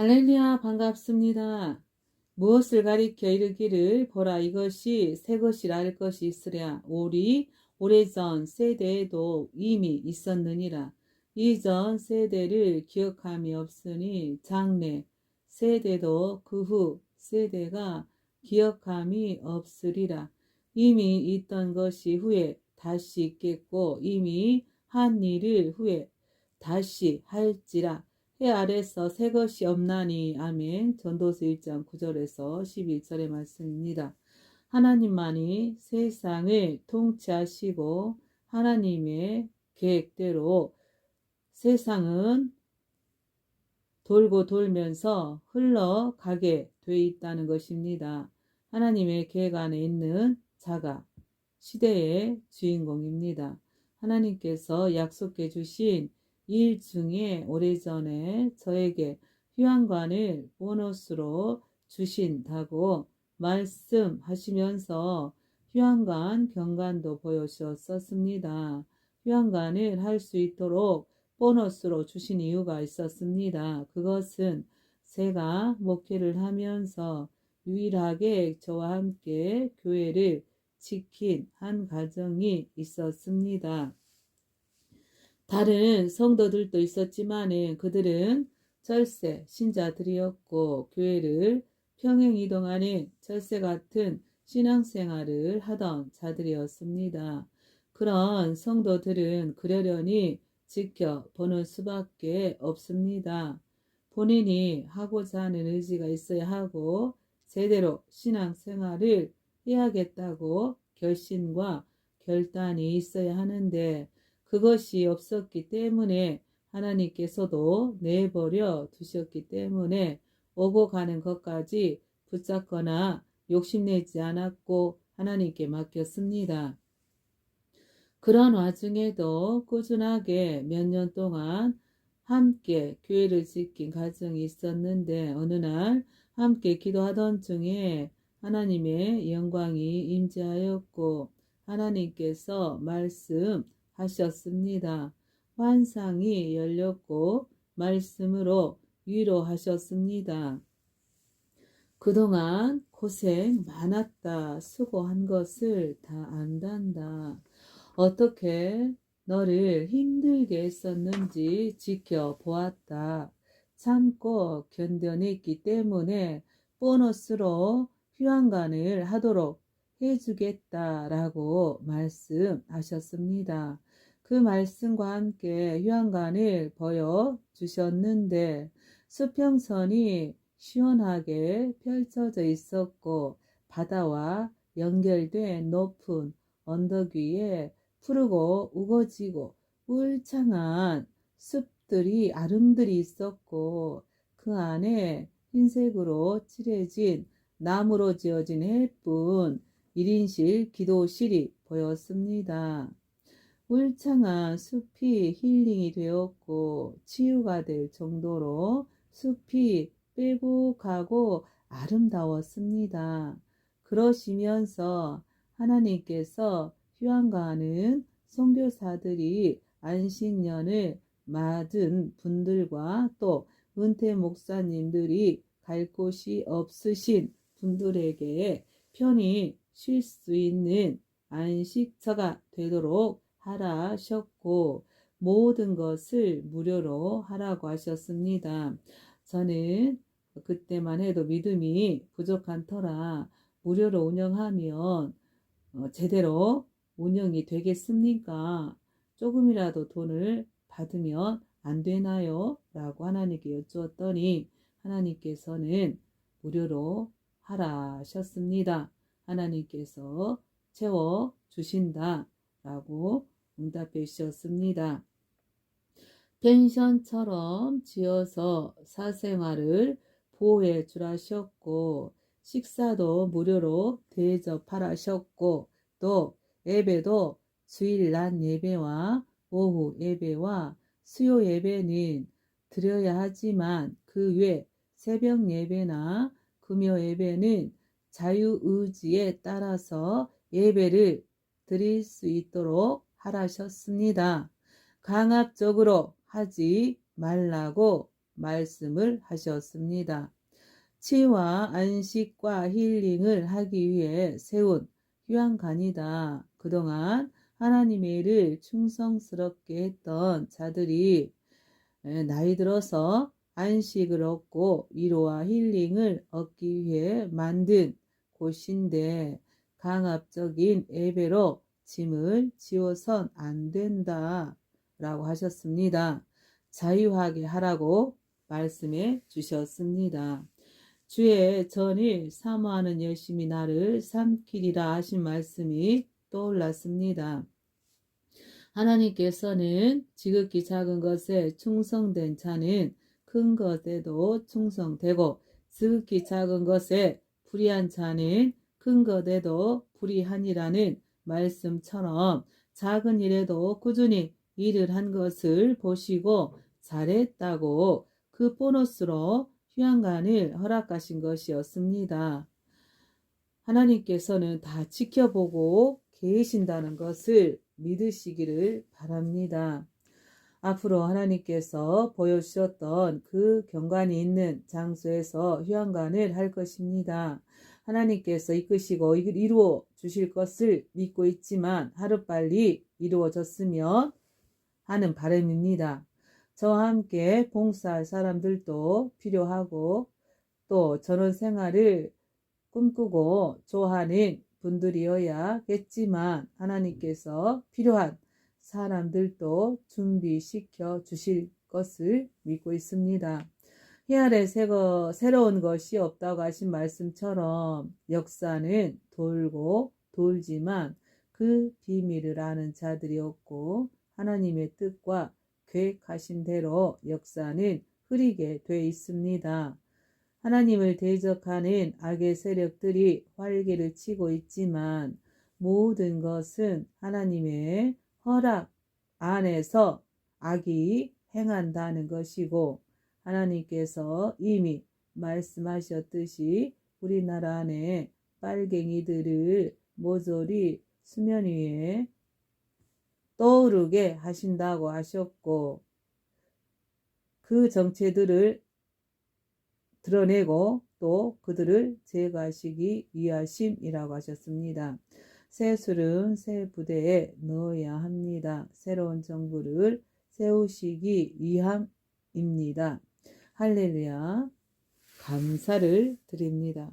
할렐루야, 반갑습니다. 무엇을 가리켜 이르기를 보라, 이것이 새 것이라 할 것이 있으랴. 오래전 세대에도 이미 있었느니라. 이전 세대를 기억함이 없으니 장래 세대도 그 후 세대가 기억함이 없으리라. 이미 있던 것이 후에 다시 있겠고 이미 한 일을 후에 다시 할지라. 해 아래서 새 것이 없나니. 아멘. 전도서 1장 9절에서 11절의 말씀입니다. 하나님만이 세상을 통치하시고 하나님의 계획대로 세상은 돌고 돌면서 흘러가게 돼 있다는 것입니다. 하나님의 계획 안에 있는 자가 시대의 주인공입니다. 하나님께서 약속해 주신 일 중에 오래전에 저에게 휴양관을 보너스로 주신다고 말씀하시면서 휴양관 경관도 보여주셨습니다. 휴양관을 할 수 있도록 보너스로 주신 이유가 있었습니다. 그것은 제가 목회를 하면서 유일하게 저와 함께 교회를 지킨 한 가정이 있었습니다. 다른 성도들도 있었지만 그들은 철새 신자들이었고 교회를 평행 이동하는 철새 같은 신앙생활을 하던 자들이었습니다. 그런 성도들은 그러려니 지켜보는 수밖에 없습니다. 본인이 하고자 하는 의지가 있어야 하고 제대로 신앙생활을 해야겠다고 결심과 결단이 있어야 하는데 그것이 없었기 때문에 하나님께서도 내버려 두셨기 때문에 오고 가는 것까지 붙잡거나 욕심내지 않았고 하나님께 맡겼습니다. 그런 와중에도 꾸준하게 몇 년 동안 함께 교회를 지킨 가정이 있었는데 어느 날 함께 기도하던 중에 하나님의 영광이 임재하였고 하나님께서 말씀하셨습니다. 환상이 열렸고 말씀으로 위로하셨습니다. 그동안 고생 많았다. 수고한 것을 다 안단다. 어떻게 너를 힘들게 했었는지 지켜보았다. 참고 견뎌냈기 때문에 보너스로 휴양관을 하도록 해주겠다라고 말씀하셨습니다. 그 말씀과 함께 휴양관을 보여주셨는데 수평선이 시원하게 펼쳐져 있었고 바다와 연결된 높은 언덕 위에 푸르고 우거지고 울창한 숲들이 아름들이 있었고 그 안에 흰색으로 칠해진 나무로 지어진 예쁜 1인실 기도실이 보였습니다. 울창한 숲이 힐링이 되었고 치유가 될 정도로 숲이 빼곡하고 아름다웠습니다. 그러시면서 하나님께서 휴양가는 선교사들이 안식년을 맞은 분들과 또 은퇴 목사님들이 갈 곳이 없으신 분들에게 편히 쉴 수 있는 안식처가 되도록 하라 하셨고 모든 것을 무료로 하라고 하셨습니다. 저는 그때만 해도 믿음이 부족한 터라 무료로 운영하면 제대로 운영이 되겠습니까? 조금이라도 돈을 받으면 안 되나요? 라고 하나님께 여쭈었더니 하나님께서는 무료로 하라 하셨습니다. 하나님께서 채워 주신다 라고 응답해 주셨습니다. 펜션처럼 지어서 사생활을 보호해 주라셨고 식사도 무료로 대접하라셨고 또 예배도 주일 낮 예배와 오후 예배와 수요 예배는 드려야 하지만 그 외 새벽 예배나 금요 예배는 자유의지에 따라서 예배를 드릴 수 있도록 하라셨습니다. 강압적으로 하지 말라고 말씀을 하셨습니다. 치유와 안식과 힐링을 하기 위해 세운 휴양간이다. 그동안 하나님의 일을 충성스럽게 했던 자들이 나이 들어서 안식을 얻고 위로와 힐링을 얻기 위해 만든 곳인데 강압적인 예배로 짐을 지어선 안 된다 라고 하셨습니다. 자유하게 하라고 말씀해 주셨습니다. 주의 전일 사모하는 열심히 나를 삼키리라 하신 말씀이 떠올랐습니다. 하나님께서는 지극히 작은 것에 충성된 자는 큰 것에도 충성되고 지극히 작은 것에 불의한 자는 큰 것에도 불의하니라는 말씀처럼 작은 일에도 꾸준히 일을 한 것을 보시고 잘했다고 그 보너스로 휴양간을 허락하신 것이었습니다. 하나님께서는 다 지켜보고 계신다는 것을 믿으시기를 바랍니다. 앞으로 하나님께서 보여주셨던 그 경관이 있는 장소에서 휴양간을 할 것입니다. 하나님께서 이끄시고 이루어 주실 것을 믿고 있지만 하루빨리 이루어졌으면 하는 바람입니다. 저와 함께 봉사할 사람들도 필요하고 또 전원 생활을 꿈꾸고 좋아하는 분들이어야겠지만 하나님께서 필요한 사람들도 준비시켜 주실 것을 믿고 있습니다. 해 아래 새로운 것이 없다고 하신 말씀처럼 역사는 돌고 돌지만 그 비밀을 아는 자들이 없고 하나님의 뜻과 계획하신 대로 역사는 흐리게 돼 있습니다. 하나님을 대적하는 악의 세력들이 활개를 치고 있지만 모든 것은 하나님의 허락 안에서 악이 행한다는 것이고 하나님께서 이미 말씀하셨듯이 우리나라 안에 빨갱이들을 모조리 수면 위에 떠오르게 하신다고 하셨고 그 정체들을 드러내고 또 그들을 제거하시기 위하심이라고 하셨습니다. 새 술은 새 부대에 넣어야 합니다. 새로운 정부를 세우시기 위함입니다. 할렐루야. 감사를 드립니다.